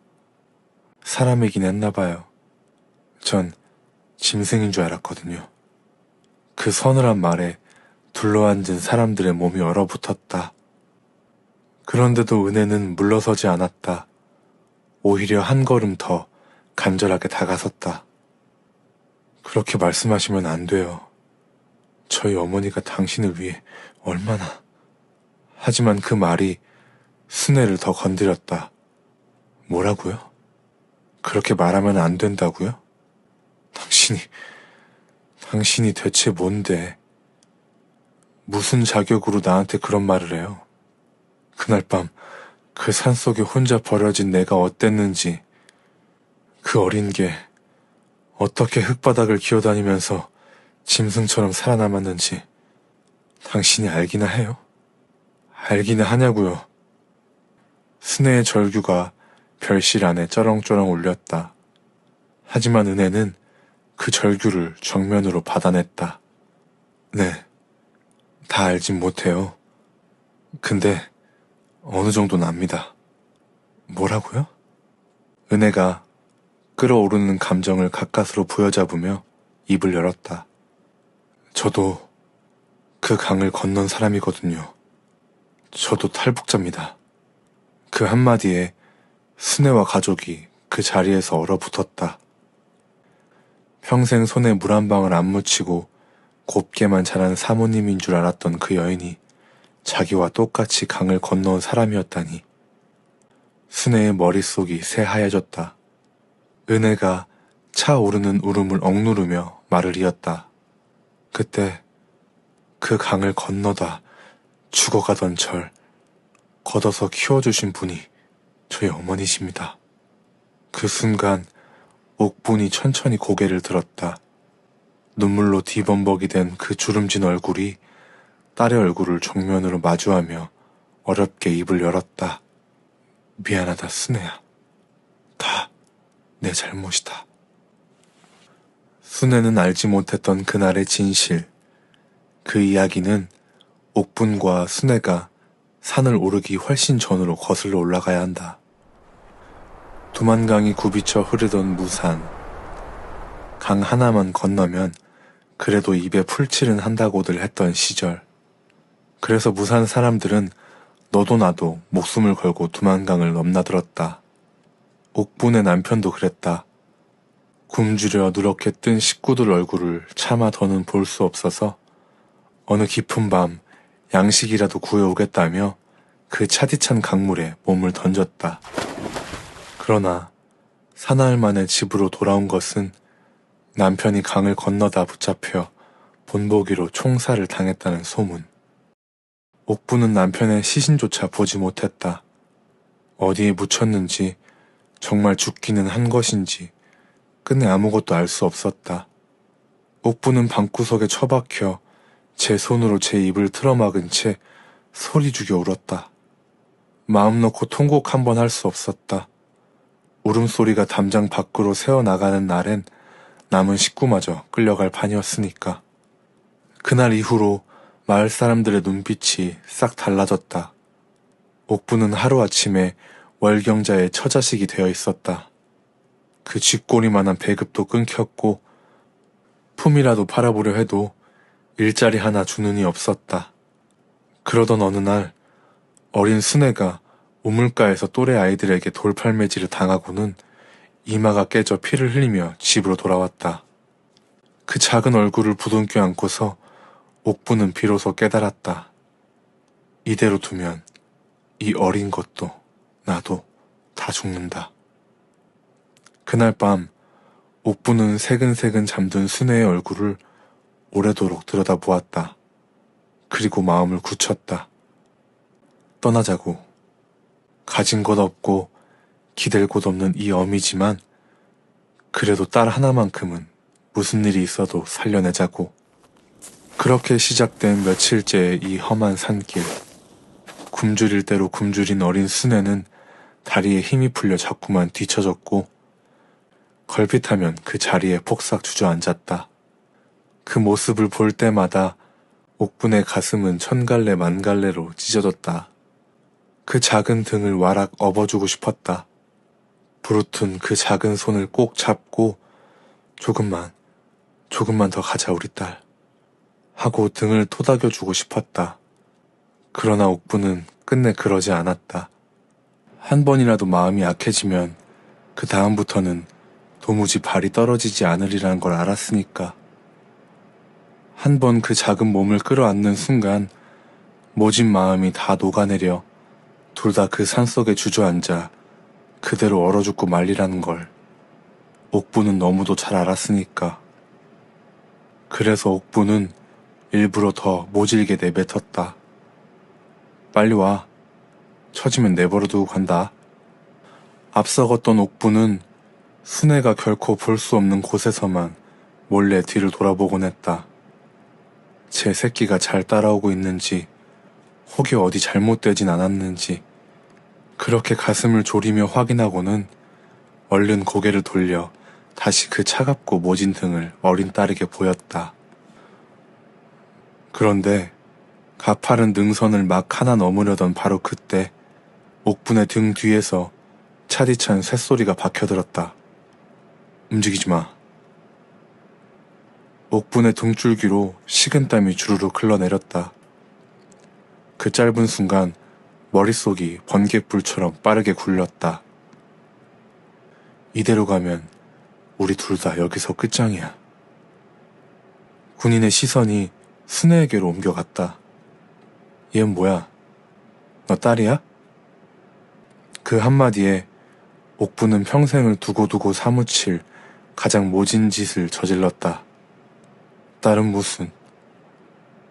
사람이긴 했나봐요. 전 짐승인 줄 알았거든요. 그 서늘한 말에 둘러앉은 사람들의 몸이 얼어붙었다. 그런데도 은혜는 물러서지 않았다. 오히려 한 걸음 더 간절하게 다가섰다. 그렇게 말씀하시면 안 돼요. 저희 어머니가 당신을 위해 얼마나... 하지만 그 말이 순애를 더 건드렸다. 뭐라고요? 그렇게 말하면 안 된다고요? 당신이 대체 뭔데? 무슨 자격으로 나한테 그런 말을 해요? 그날 밤 그 산속에 혼자 버려진 내가 어땠는지, 그 어린 게 어떻게 흙바닥을 기어다니면서 짐승처럼 살아남았는지 당신이 알기나 해요? 알기나 하냐고요. 순애의 절규가 별실 안에 쩌렁쩌렁 울렸다. 하지만 은혜는 그 절규를 정면으로 받아냈다. 네, 다 알진 못해요. 근데 어느 정도는 압니다. 뭐라고요? 은혜가 끓어오르는 감정을 가까스로 부여잡으며 입을 열었다. 저도 그 강을 건넌 사람이거든요. 저도 탈북자입니다. 그 한마디에 순애와 가족이 그 자리에서 얼어붙었다. 평생 손에 물 한 방울 안 묻히고 곱게만 자란 사모님인 줄 알았던 그 여인이 자기와 똑같이 강을 건너온 사람이었다니. 순애의 머릿속이 새하얘졌다. 은혜가 차오르는 울음을 억누르며 말을 이었다. 그때 그 강을 건너다 죽어가던 절 걷어서 키워주신 분이 저희 어머니십니다. 그 순간 옥분이 천천히 고개를 들었다. 눈물로 뒤범벅이 된 그 주름진 얼굴이 딸의 얼굴을 정면으로 마주하며 어렵게 입을 열었다. 미안하다, 순애야. 다 내 잘못이다. 순애는 알지 못했던 그날의 진실. 그 이야기는 옥분과 순애가 산을 오르기 훨씬 전으로 거슬러 올라가야 한다. 두만강이 굽이쳐 흐르던 무산. 강 하나만 건너면 그래도 입에 풀칠은 한다고들 했던 시절. 그래서 무산 사람들은 너도 나도 목숨을 걸고 두만강을 넘나들었다. 옥분의 남편도 그랬다. 굶주려 누렇게 뜬 식구들 얼굴을 차마 더는 볼 수 없어서 어느 깊은 밤 양식이라도 구해오겠다며 그 차디찬 강물에 몸을 던졌다. 그러나 사나흘 만에 집으로 돌아온 것은 남편이 강을 건너다 붙잡혀 본보기로 총살을 당했다는 소문. 옥부는 남편의 시신조차 보지 못했다. 어디에 묻혔는지, 정말 죽기는 한 것인지 끝내 아무것도 알 수 없었다. 옥부는 방구석에 처박혀 제 손으로 제 입을 틀어막은 채 소리 죽여 울었다. 마음 놓고 통곡 한번 할 수 없었다. 울음소리가 담장 밖으로 새어나가는 날엔 남은 식구마저 끌려갈 판이었으니까. 그날 이후로 마을 사람들의 눈빛이 싹 달라졌다. 옥부는 하루아침에 월경자의 처자식이 되어 있었다. 그 쥐꼬리만한 배급도 끊겼고 품이라도 팔아보려 해도 일자리 하나 주는 이 없었다. 그러던 어느 날 어린 순애가 우물가에서 또래 아이들에게 돌팔매질을 당하고는 이마가 깨져 피를 흘리며 집으로 돌아왔다. 그 작은 얼굴을 부둥켜 안고서 옥부는 비로소 깨달았다. 이대로 두면 이 어린 것도 나도 다 죽는다. 그날 밤 옥부는 새근새근 잠든 순애의 얼굴을 오래도록 들여다보았다. 그리고 마음을 굳혔다. 떠나자고. 가진 것 없고 기댈 곳 없는 이 어미지만 그래도 딸 하나만큼은 무슨 일이 있어도 살려내자고. 그렇게 시작된 며칠째의 이 험한 산길. 굶주릴 대로 굶주린 어린 순애는 다리에 힘이 풀려 자꾸만 뒤처졌고 걸핏하면 그 자리에 폭삭 주저앉았다. 그 모습을 볼 때마다 옥분의 가슴은 천갈래 만갈래로 찢어졌다. 그 작은 등을 와락 업어주고 싶었다. 부르튼 그 작은 손을 꼭 잡고 조금만 더 가자 우리 딸 하고 등을 토닥여주고 싶었다. 그러나 옥부는 끝내 그러지 않았다. 한 번이라도 마음이 약해지면 그 다음부터는 도무지 발이 떨어지지 않으리라는 걸 알았으니까. 한 번 그 작은 몸을 끌어안는 순간 모진 마음이 다 녹아내려 둘 다 그 산속에 주저앉아 그대로 얼어 죽고 말리라는 걸 옥부는 너무도 잘 알았으니까. 그래서 옥부는 일부러 더 모질게 내뱉었다. 빨리 와. 처지면 내버려 두고 간다. 앞서갔던 옥부는 순애가 결코 볼 수 없는 곳에서만 몰래 뒤를 돌아보곤 했다. 제 새끼가 잘 따라오고 있는지 혹이 어디 잘못되진 않았는지 그렇게 가슴을 졸이며 확인하고는 얼른 고개를 돌려 다시 그 차갑고 모진 등을 어린 딸에게 보였다. 그런데 가파른 능선을 막 하나 넘으려던 바로 그때 옥분의 등 뒤에서 차디찬 쇳소리가 박혀들었다. 움직이지 마. 옥분의 등줄기로 식은땀이 주르륵 흘러내렸다. 그 짧은 순간 머릿속이 번갯불처럼 빠르게 굴렀다. 이대로 가면 우리 둘 다 여기서 끝장이야. 군인의 시선이 순애에게로 옮겨갔다. 얘는 뭐야? 너 딸이야? 그 한마디에 옥부는 평생을 두고두고 사무칠 가장 모진 짓을 저질렀다. 딸은 무슨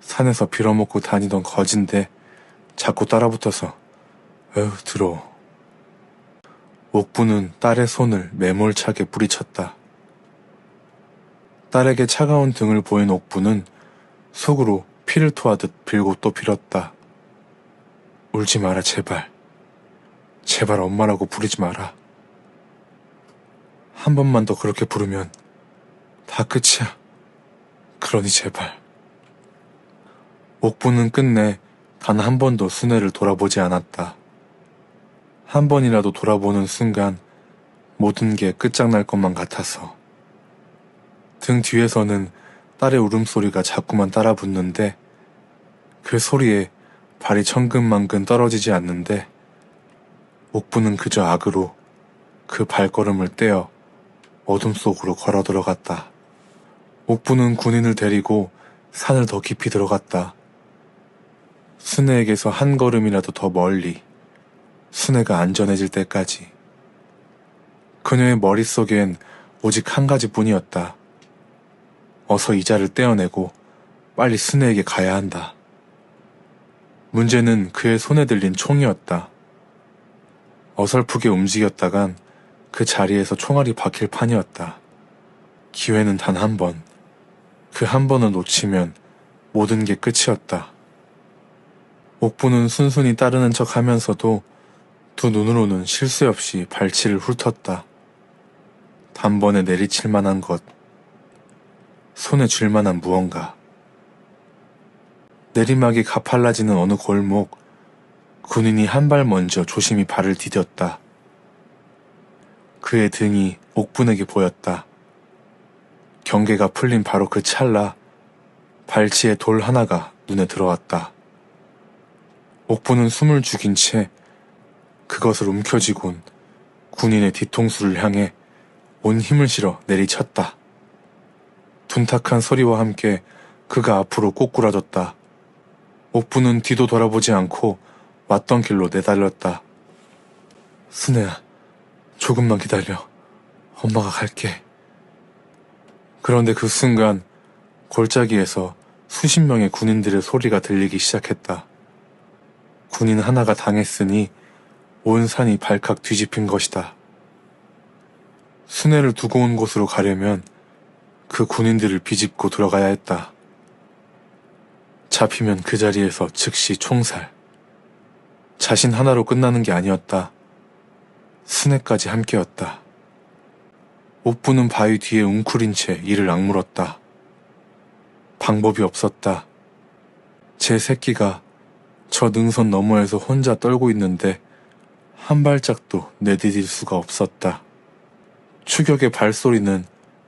산에서 빌어먹고 다니던 거진데 자꾸 따라붙어서 에휴 더러워. 옥부는 딸의 손을 매몰차게 뿌리쳤다. 딸에게 차가운 등을 보인 옥부는 속으로 피를 토하듯 빌고 또 빌었다. 울지 마라 제발. 제발 엄마라고 부르지 마라. 한 번만 더 그렇게 부르면 다 끝이야. 그러니 제발. 옥부는 끝내 단 한 번도 순애를 돌아보지 않았다. 한 번이라도 돌아보는 순간 모든 게 끝장날 것만 같아서. 등 뒤에서는 딸의 울음소리가 자꾸만 따라붙는데 그 소리에 발이 천근만근 떨어지지 않는데 옥부는 그저 악으로 그 발걸음을 떼어 어둠 속으로 걸어 들어갔다. 옥부는 군인을 데리고 산을 더 깊이 들어갔다. 순애에게서 한 걸음이라도 더 멀리, 순애가 안전해질 때까지. 그녀의 머릿속엔 오직 한 가지뿐이었다. 어서 이자를 떼어내고 빨리 순애에게 가야 한다. 문제는 그의 손에 들린 총이었다. 어설프게 움직였다간 그 자리에서 총알이 박힐 판이었다. 기회는 단 한 번. 그 한 번을 놓치면 모든 게 끝이었다. 옥부는 순순히 따르는 척 하면서도 두 눈으로는 쉴 새 없이 발치를 훑었다. 단번에 내리칠 만한 것, 손에 쥘 만한 무언가. 내리막이 가팔라지는 어느 골목, 군인이 한 발 먼저 조심히 발을 디뎠다. 그의 등이 옥분에게 보였다. 경계가 풀린 바로 그 찰나 발치에 돌 하나가 눈에 들어왔다. 옥분은 숨을 죽인 채 그것을 움켜쥐곤 군인의 뒤통수를 향해 온 힘을 실어 내리쳤다. 둔탁한 소리와 함께 그가 앞으로 꼬꾸라졌다. 옥분은 뒤도 돌아보지 않고 왔던 길로 내달렸다. 순애야, 조금만 기다려. 엄마가 갈게. 그런데 그 순간 골짜기에서 수십 명의 군인들의 소리가 들리기 시작했다. 군인 하나가 당했으니 온 산이 발칵 뒤집힌 것이다. 순애를 두고 온 곳으로 가려면 그 군인들을 비집고 들어가야 했다. 잡히면 그 자리에서 즉시 총살. 자신 하나로 끝나는 게 아니었다. 순애까지 함께였다. 옥부는 바위 뒤에 웅크린 채 이를 악물었다. 방법이 없었다. 제 새끼가 저 능선 너머에서 혼자 떨고 있는데 한 발짝도 내디딜 수가 없었다. 추격의 발소리는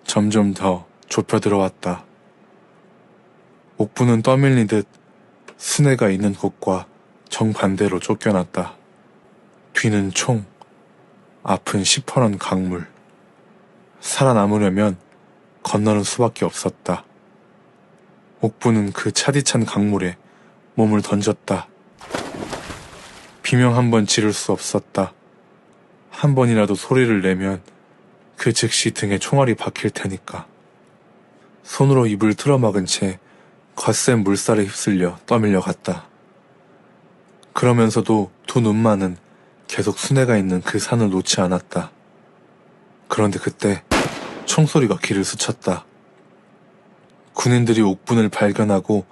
점점 더 좁혀 들어왔다. 옥부는 떠밀리듯 순애가 있는 곳과 정반대로 쫓겨났다. 뒤는 총, 앞은 시퍼런 강물. 살아남으려면 건너는 수밖에 없었다. 옥부는 그 차디찬 강물에 몸을 던졌다. 비명 한 번 지를 수 없었다. 한 번이라도 소리를 내면 그 즉시 등에 총알이 박힐 테니까. 손으로 입을 틀어막은 채 거센 물살에 휩쓸려 떠밀려 갔다. 그러면서도 두 눈만은 계속 순애가 있는 그 산을 놓지 않았다. 그런데 그때 총소리가 귀를 스쳤다. 군인들이 옥분을 발견하고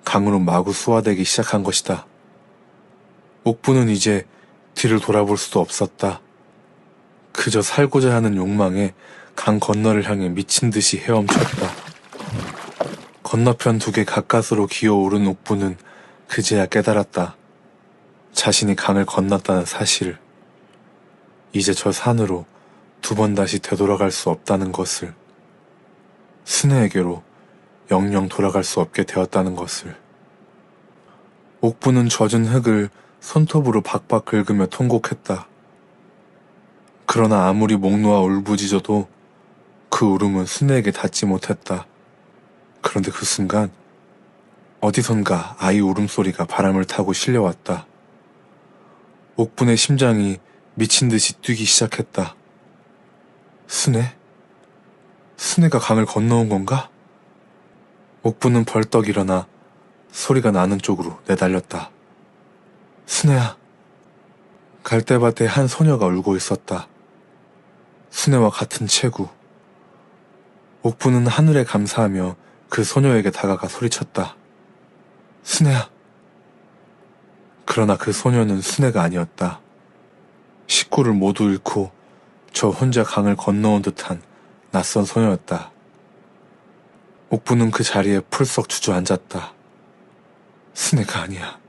강으로 마구 쏘아대기 시작한 것이다. 옥분은 이제 뒤를 돌아볼 수도 없었다. 그저 살고자 하는 욕망에 강 건너를 향해 미친 듯이 헤엄쳤다. 건너편 두 개 가까스로 기어오른 옥분은 그제야 깨달았다. 자신이 강을 건넜다는 사실을. 이제 저 산으로 두 번 다시 되돌아갈 수 없다는 것을. 순애에게로 영영 돌아갈 수 없게 되었다는 것을. 옥부는 젖은 흙을 손톱으로 박박 긁으며 통곡했다. 그러나 아무리 목 놓아 울부짖어도 그 울음은 순애에게 닿지 못했다. 그런데 그 순간 어디선가 아이 울음소리가 바람을 타고 실려왔다. 옥분의 심장이 미친 듯이 뛰기 시작했다. 순애? 순애가 강을 건너온 건가? 옥분은 벌떡 일어나 소리가 나는 쪽으로 내달렸다. 순애야. 갈대밭에 한 소녀가 울고 있었다. 순애와 같은 체구. 옥분은 하늘에 감사하며 그 소녀에게 다가가 소리쳤다. 순애야. 그러나 그 소녀는 순애가 아니었다. 식구를 모두 잃고 저 혼자 강을 건너온 듯한 낯선 소녀였다. 옥부는 그 자리에 풀썩 주저앉았다. 순애가 아니야.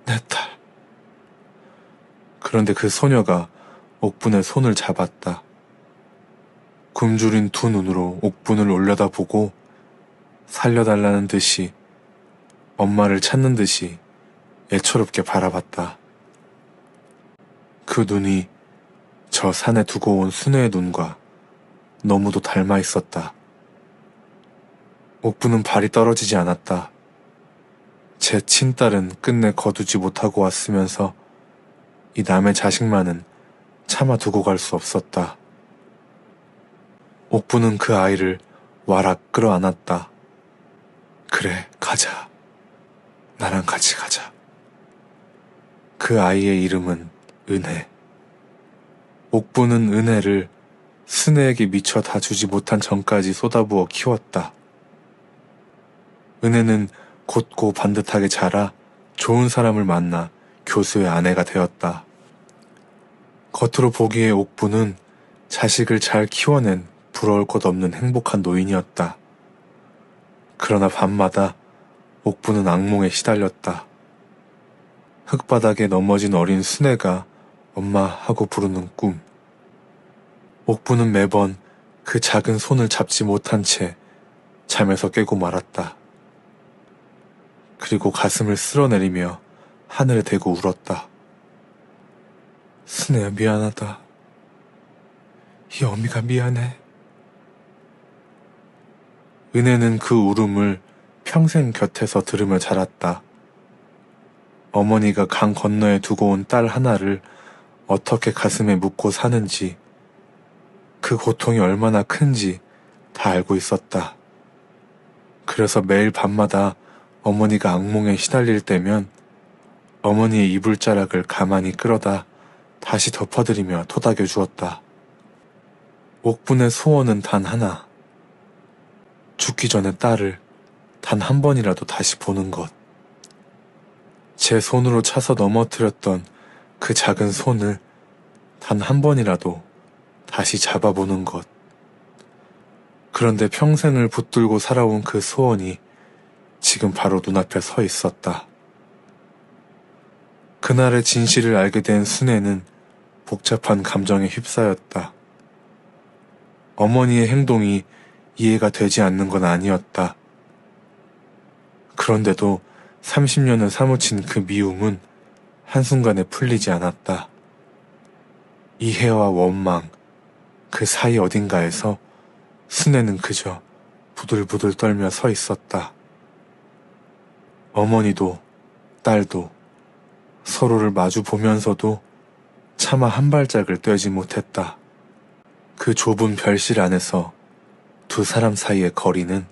내 딸. 그런데 그 소녀가 옥분의 손을 잡았다. 굶주린 두 눈으로 옥분을 올려다보고 살려달라는 듯이, 엄마를 찾는 듯이 애처롭게 바라봤다. 그 눈이 저 산에 두고 온 순애의 눈과 너무도 닮아 있었다. 옥부는 발이 떨어지지 않았다. 제 친딸은 끝내 거두지 못하고 왔으면서 이 남의 자식만은 차마 두고 갈 수 없었다. 옥부는 그 아이를 와락 끌어안았다. 그래, 가자. 나랑 같이 가자. 그 아이의 이름은 은혜. 옥부는 은혜를 순애에게 미처 다 주지 못한 전까지 쏟아부어 키웠다. 은혜는 곧고 반듯하게 자라 좋은 사람을 만나 교수의 아내가 되었다. 겉으로 보기에 옥부는 자식을 잘 키워낸 부러울 것 없는 행복한 노인이었다. 그러나 밤마다 옥부는 악몽에 시달렸다. 흙바닥에 넘어진 어린 순애가 엄마 하고 부르는 꿈. 옥부는 매번 그 작은 손을 잡지 못한 채 잠에서 깨고 말았다. 그리고 가슴을 쓸어내리며 하늘에 대고 울었다. 순애야, 미안하다. 이 어미가 미안해. 은혜는 그 울음을 평생 곁에서 들으며 자랐다. 어머니가 강 건너에 두고 온 딸 하나를 어떻게 가슴에 묻고 사는지, 그 고통이 얼마나 큰지 다 알고 있었다. 그래서 매일 밤마다 어머니가 악몽에 시달릴 때면 어머니의 이불자락을 가만히 끌어다 다시 덮어드리며 토닥여 주었다. 옥분의 소원은 단 하나. 죽기 전에 딸을 단 한 번이라도 다시 보는 것. 제 손으로 차서 넘어뜨렸던 그 작은 손을 단 한 번이라도 다시 잡아보는 것. 그런데 평생을 붙들고 살아온 그 소원이 지금 바로 눈앞에 서 있었다. 그날의 진실을 알게 된 순애는 복잡한 감정에 휩싸였다. 어머니의 행동이 이해가 되지 않는 건 아니었다. 그런데도 30년을 사무친 그 미움은 한순간에 풀리지 않았다. 이해와 원망, 그 사이 어딘가에서 순애는 그저 부들부들 떨며 서 있었다. 어머니도 딸도 서로를 마주 보면서도 차마 한 발짝을 떼지 못했다. 그 좁은 별실 안에서 두 사람 사이의 거리는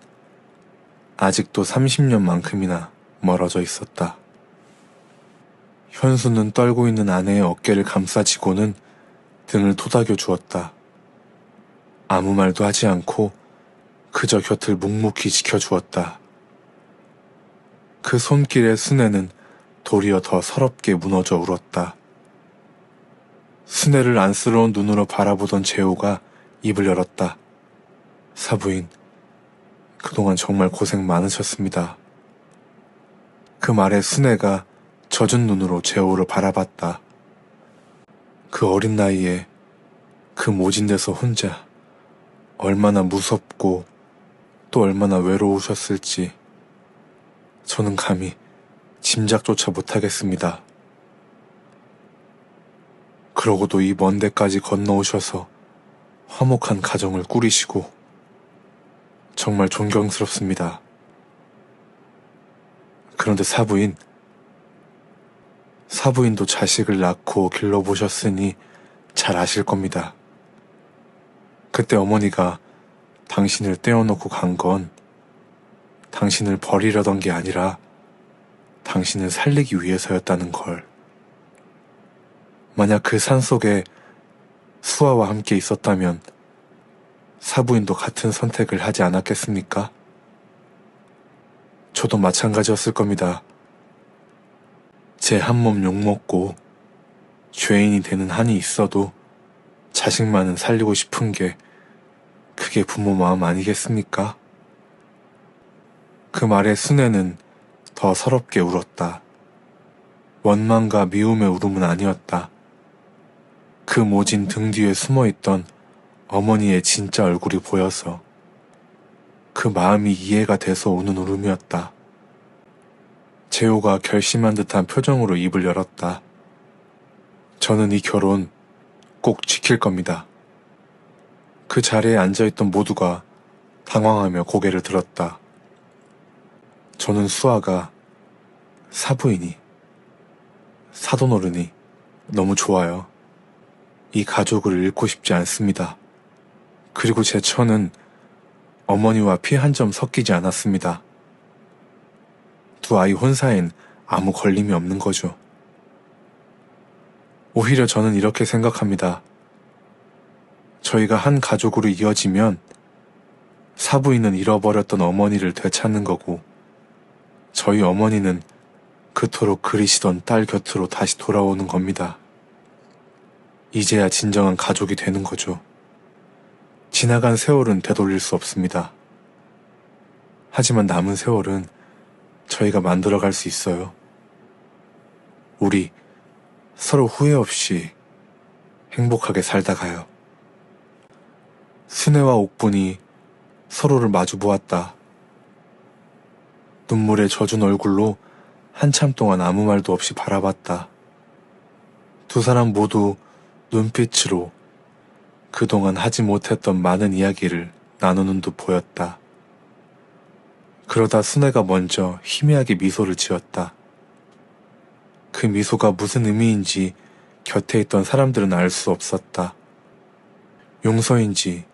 아직도 30년만큼이나 멀어져 있었다. 현수는 떨고 있는 아내의 어깨를 감싸지고는 등을 토닥여 주었다. 아무 말도 하지 않고 그저 곁을 묵묵히 지켜주었다. 그 손길에 순애는 도리어 더 서럽게 무너져 울었다. 순애를 안쓰러운 눈으로 바라보던 재호가 입을 열었다. 사부인, 그동안 정말 고생 많으셨습니다. 그 말에 순애가 젖은 눈으로 재호를 바라봤다. 그 어린 나이에 그 모진 데서 혼자 얼마나 무섭고 또 얼마나 외로우셨을지 저는 감히 짐작조차 못하겠습니다. 그러고도 이 먼 데까지 건너오셔서 화목한 가정을 꾸리시고 정말 존경스럽습니다. 그런데 사부인도 자식을 낳고 길러보셨으니 잘 아실 겁니다. 그때 어머니가 당신을 떼어놓고 간 건 당신을 버리려던 게 아니라 당신을 살리기 위해서였다는 걸. 만약 그 산속에 수아와 함께 있었다면 사부인도 같은 선택을 하지 않았겠습니까? 저도 마찬가지였을 겁니다. 제 한 몸 욕먹고 죄인이 되는 한이 있어도 자식만은 살리고 싶은 게 그게 부모 마음 아니겠습니까? 그 말에 순애는 더 서럽게 울었다. 원망과 미움의 울음은 아니었다. 그 모진 등 뒤에 숨어있던 어머니의 진짜 얼굴이 보여서 그 마음이 이해가 돼서 우는 울음이었다. 재호가 결심한 듯한 표정으로 입을 열었다. 저는 이 결혼 꼭 지킬 겁니다. 그 자리에 앉아있던 모두가 당황하며 고개를 들었다. 저는 수아가 사부인이 사돈어른이 너무 좋아요. 이 가족을 잃고 싶지 않습니다. 그리고 제 처는 어머니와 피 한 점 섞이지 않았습니다. 두 아이 혼사엔 아무 걸림이 없는 거죠. 오히려 저는 이렇게 생각합니다. 저희가 한 가족으로 이어지면 사부인은 잃어버렸던 어머니를 되찾는 거고 저희 어머니는 그토록 그리시던 딸 곁으로 다시 돌아오는 겁니다. 이제야 진정한 가족이 되는 거죠. 지나간 세월은 되돌릴 수 없습니다. 하지만 남은 세월은 저희가 만들어갈 수 있어요. 우리 서로 후회 없이 행복하게 살다 가요. 순애와 옥분이 서로를 마주 보았다. 눈물에 젖은 얼굴로 한참 동안 아무 말도 없이 바라봤다. 두 사람 모두 눈빛으로 그동안 하지 못했던 많은 이야기를 나누는 듯 보였다. 그러다 순애가 먼저 희미하게 미소를 지었다. 그 미소가 무슨 의미인지 곁에 있던 사람들은 알 수 없었다. 용서인지,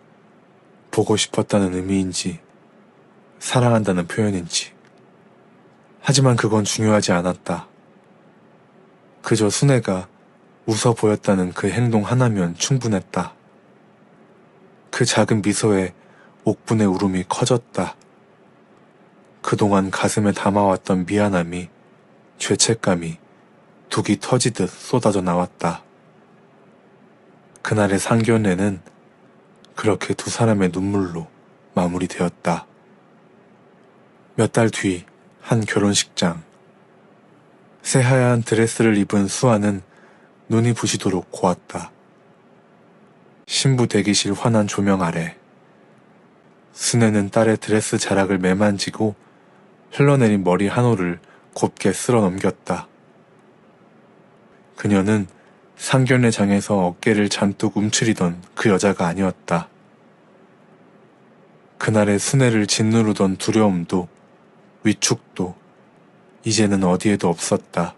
보고 싶었다는 의미인지, 사랑한다는 표현인지. 하지만 그건 중요하지 않았다. 그저 순애가 웃어 보였다는 그 행동 하나면 충분했다. 그 작은 미소에 옥분의 울음이 커졌다. 그동안 가슴에 담아왔던 미안함이, 죄책감이 둑이 터지듯 쏟아져 나왔다. 그날의 상견례는 그렇게 두 사람의 눈물로 마무리되었다. 몇 달 뒤 한 결혼식장. 새하얀 드레스를 입은 수아는 눈이 부시도록 고왔다. 신부 대기실 환한 조명 아래 순애는 딸의 드레스 자락을 매만지고 흘러내린 머리 한 올을 곱게 쓸어 넘겼다. 그녀는 상견례장에서 어깨를 잔뜩 움츠리던 그 여자가 아니었다. 그날의 순애를 짓누르던 두려움도 위축도 이제는 어디에도 없었다.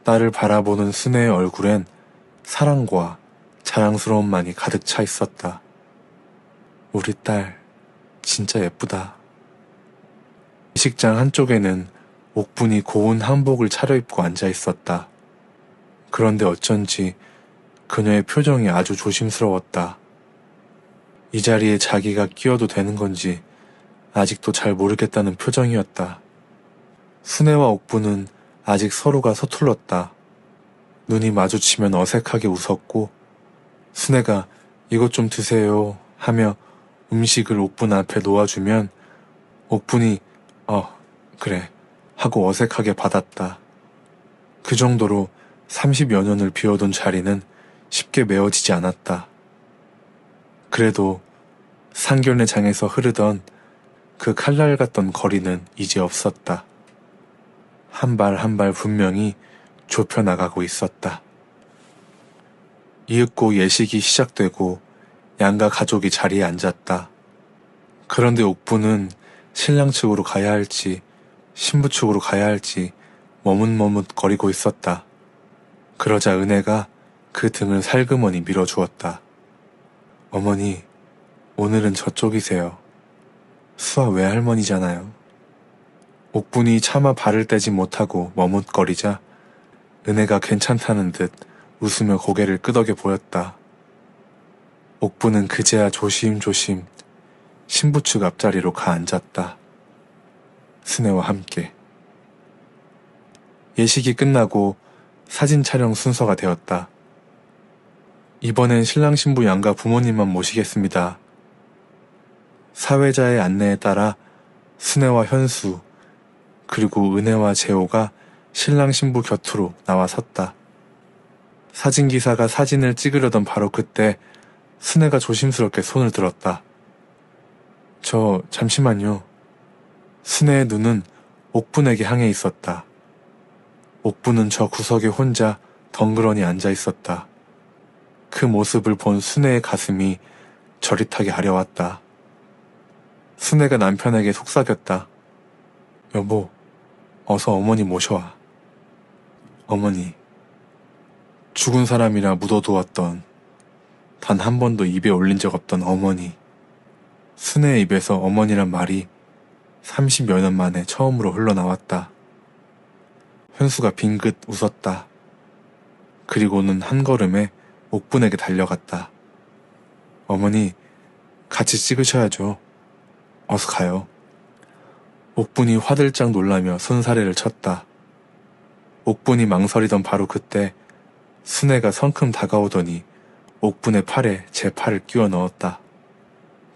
딸을 바라보는 순애의 얼굴엔 사랑과 자랑스러움만이 가득 차 있었다. 우리 딸 진짜 예쁘다. 식장 한쪽에는 옥분이 고운 한복을 차려입고 앉아 있었다. 그런데 어쩐지 그녀의 표정이 아주 조심스러웠다. 이 자리에 자기가 끼어도 되는 건지 아직도 잘 모르겠다는 표정이었다. 순애와 옥분은 아직 서로가 서툴렀다. 눈이 마주치면 어색하게 웃었고 순애가 이것 좀 드세요 하며 음식을 옥분 앞에 놓아주면 옥분이 그래 하고 어색하게 받았다. 그 정도로 30여 년을 비워둔 자리는 쉽게 메워지지 않았다. 그래도 상견례장에서 흐르던 그 칼날 같던 거리는 이제 없었다. 한 발 한 발 분명히 좁혀나가고 있었다. 이윽고 예식이 시작되고 양가 가족이 자리에 앉았다. 그런데 옥부는 신랑 측으로 가야 할지 신부 측으로 가야 할지 머뭇머뭇거리고 있었다. 그러자 은혜가 그 등을 살그머니 밀어주었다. 어머니, 오늘은 저쪽이세요. 수아 외할머니잖아요. 옥분이 차마 발을 떼지 못하고 머뭇거리자 은혜가 괜찮다는 듯 웃으며 고개를 끄덕여 보였다. 옥분은 그제야 조심조심 신부 측 앞자리로 가 앉았다. 순애와 함께. 예식이 끝나고 사진 촬영 순서가 되었다. 이번엔 신랑 신부 양가 부모님만 모시겠습니다. 사회자의 안내에 따라 순애와 현수 그리고 은혜와 재호가 신랑 신부 곁으로 나와 섰다. 사진기사가 사진을 찍으려던 바로 그때 순애가 조심스럽게 손을 들었다. 저 잠시만요. 순애의 눈은 옥분에게 향해 있었다. 옥분은 저 구석에 혼자 덩그러니 앉아 있었다. 그 모습을 본 순애의 가슴이 저릿하게 아려왔다. 순애가 남편에게 속삭였다. 여보, 어서 어머니 모셔와. 어머니. 죽은 사람이라 묻어두었던 단 한 번도 입에 올린 적 없던 어머니. 순애의 입에서 어머니란 말이 30여 년 만에 처음으로 흘러나왔다. 현수가 빙긋 웃었다. 그리고는 한 걸음에 옥분에게 달려갔다. 어머니, 같이 찍으셔야죠. 어서 가요. 옥분이 화들짝 놀라며 손사래를 쳤다. 옥분이 망설이던 바로 그때 순애가 성큼 다가오더니 옥분의 팔에 제 팔을 끼워 넣었다.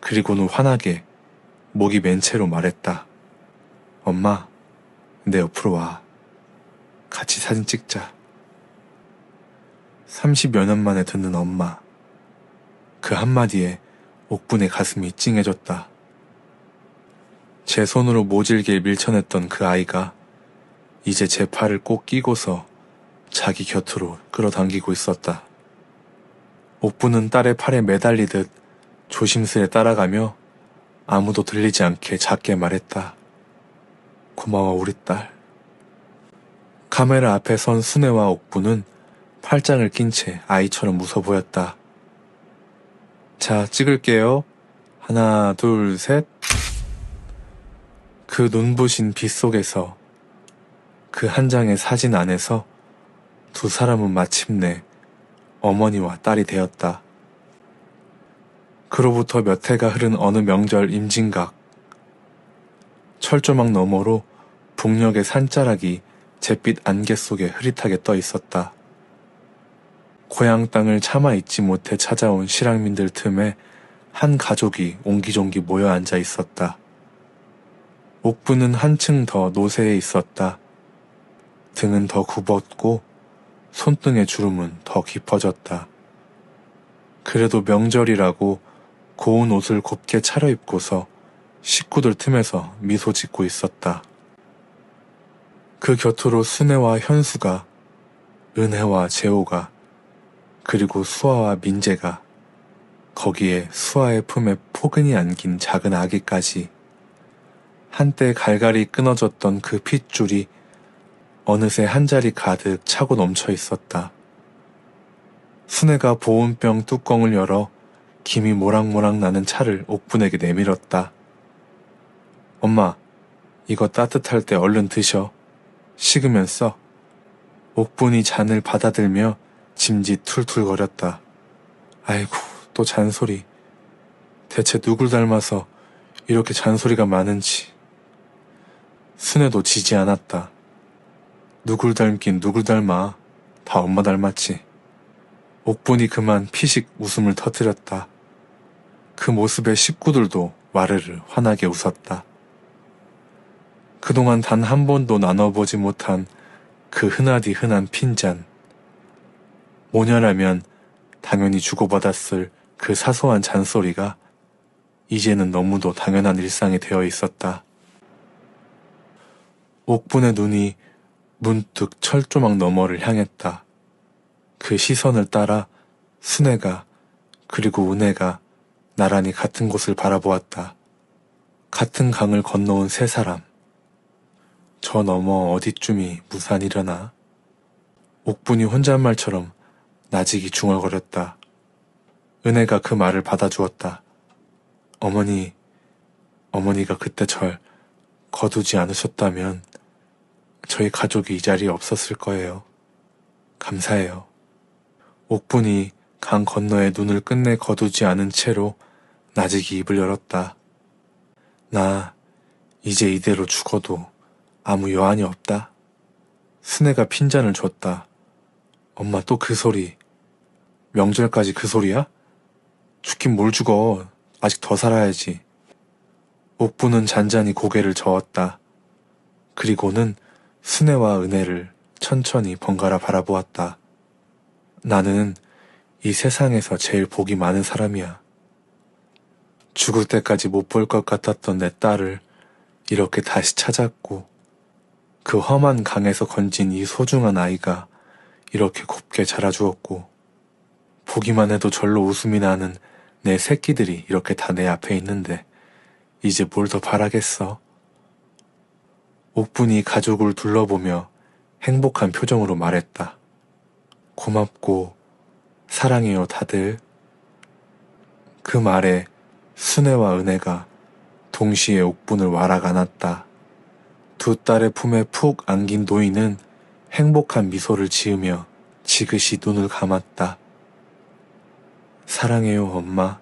그리고는 환하게 목이 맨 채로 말했다. 엄마, 내 옆으로 와. 같이 사진 찍자. 30여 년 만에 듣는 엄마. 그 한마디에 옥분의 가슴이 찡해졌다. 제 손으로 모질게 밀쳐냈던 그 아이가 이제 제 팔을 꼭 끼고서 자기 곁으로 끌어당기고 있었다. 옥분은 딸의 팔에 매달리듯 조심스레 따라가며 아무도 들리지 않게 작게 말했다. 고마워 우리 딸. 카메라 앞에 선 순애와 옥분은 팔짱을 낀 채 아이처럼 웃어 보였다. 자, 찍을게요. 하나, 둘, 셋. 그 눈부신 빛 속에서, 그 한 장의 사진 안에서 두 사람은 마침내 어머니와 딸이 되었다. 그로부터 몇 해가 흐른 어느 명절 임진각, 철조망 너머로 북녘의 산자락이 잿빛 안개 속에 흐릿하게 떠 있었다. 고향 땅을 차마 잊지 못해 찾아온 실향민들 틈에 한 가족이 옹기종기 모여 앉아 있었다. 옥부는 한층 더 노세해 있었다. 등은 더 굽었고 손등의 주름은 더 깊어졌다. 그래도 명절이라고 고운 옷을 곱게 차려입고서 식구들 틈에서 미소 짓고 있었다. 그 곁으로 순애와 현수가, 은혜와 재호가, 그리고 수아와 민재가, 거기에 수아의 품에 포근히 안긴 작은 아기까지, 한때 갈갈이 끊어졌던 그 핏줄이 어느새 한 자리 가득 차고 넘쳐 있었다. 순애가 보온병 뚜껑을 열어 김이 모락모락 나는 차를 옥분에게 내밀었다. 엄마, 이거 따뜻할 때 얼른 드셔. 식으면 써. 옥분이 잔을 받아들며 짐짓 툴툴거렸다. 아이고, 또 잔소리. 대체 누굴 닮아서 이렇게 잔소리가 많은지. 순애도 지지 않았다. 누굴 닮긴 누굴 닮아. 다 엄마 닮았지. 옥분이 그만 피식 웃음을 터뜨렸다. 그 모습에 식구들도 와르르 환하게 웃었다. 그동안 단 한 번도 나눠보지 못한 그 흔하디 흔한 핀잔. 모녀라면 당연히 주고받았을 그 사소한 잔소리가 이제는 너무도 당연한 일상이 되어 있었다. 옥분의 눈이 문득 철조망 너머를 향했다. 그 시선을 따라 순애가 그리고 은혜가 나란히 같은 곳을 바라보았다. 같은 강을 건너온 세 사람. 저 너머 어디쯤이 무산이려나? 옥분이 혼잣말처럼 나직이 중얼거렸다. 은혜가 그 말을 받아주었다. 어머니가 그때 절 거두지 않으셨다면 저희 가족이 이 자리에 없었을 거예요. 감사해요. 옥분이 강 건너에 눈을 끝내 거두지 않은 채로 나직이 입을 열었다. 나 이제 이대로 죽어도 아무 여한이 없다. 순애가 핀잔을 줬다. 엄마 또 그 소리. 명절까지 그 소리야? 죽긴 뭘 죽어. 아직 더 살아야지. 옥부는 잔잔히 고개를 저었다. 그리고는 순애와 은혜를 천천히 번갈아 바라보았다. 나는 이 세상에서 제일 복이 많은 사람이야. 죽을 때까지 못 볼 것 같았던 내 딸을 이렇게 다시 찾았고, 그 험한 강에서 건진 이 소중한 아이가 이렇게 곱게 자라주었고, 보기만 해도 절로 웃음이 나는 내 새끼들이 이렇게 다 내 앞에 있는데 이제 뭘 더 바라겠어. 옥분이 가족을 둘러보며 행복한 표정으로 말했다. 고맙고 사랑해요 다들. 그 말에 순애와 은혜가 동시에 옥분을 와락 안았다. 두 딸의 품에 푹 안긴 노인은 행복한 미소를 지으며 지그시 눈을 감았다. 사랑해요 엄마.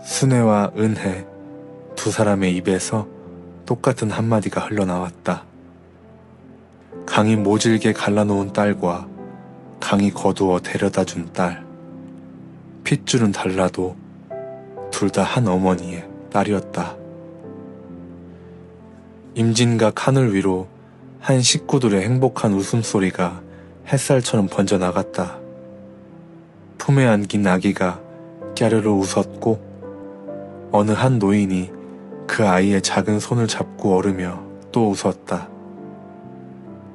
순애와 은혜 두 사람의 입에서 똑같은 한마디가 흘러나왔다. 강이 모질게 갈라놓은 딸과 강이 거두어 데려다준 딸. 핏줄은 달라도 둘 다 한 어머니의 딸이었다. 임진각 하늘 위로 한 식구들의 행복한 웃음소리가 햇살처럼 번져나갔다. 품에 안긴 아기가 깨르르 웃었고 어느 한 노인이 그 아이의 작은 손을 잡고 얼으며 또 웃었다.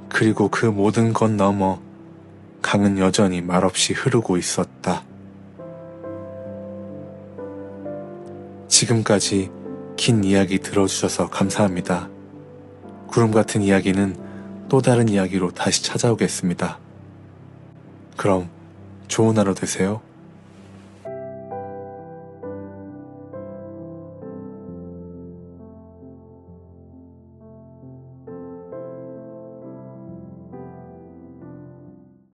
그리고 그 모든 것 너머 강은 여전히 말없이 흐르고 있었다. 지금까지 긴 이야기 들어주셔서 감사합니다. 구름 같은 이야기는 또 다른 이야기로 다시 찾아오겠습니다. 그럼 좋은 하루 되세요.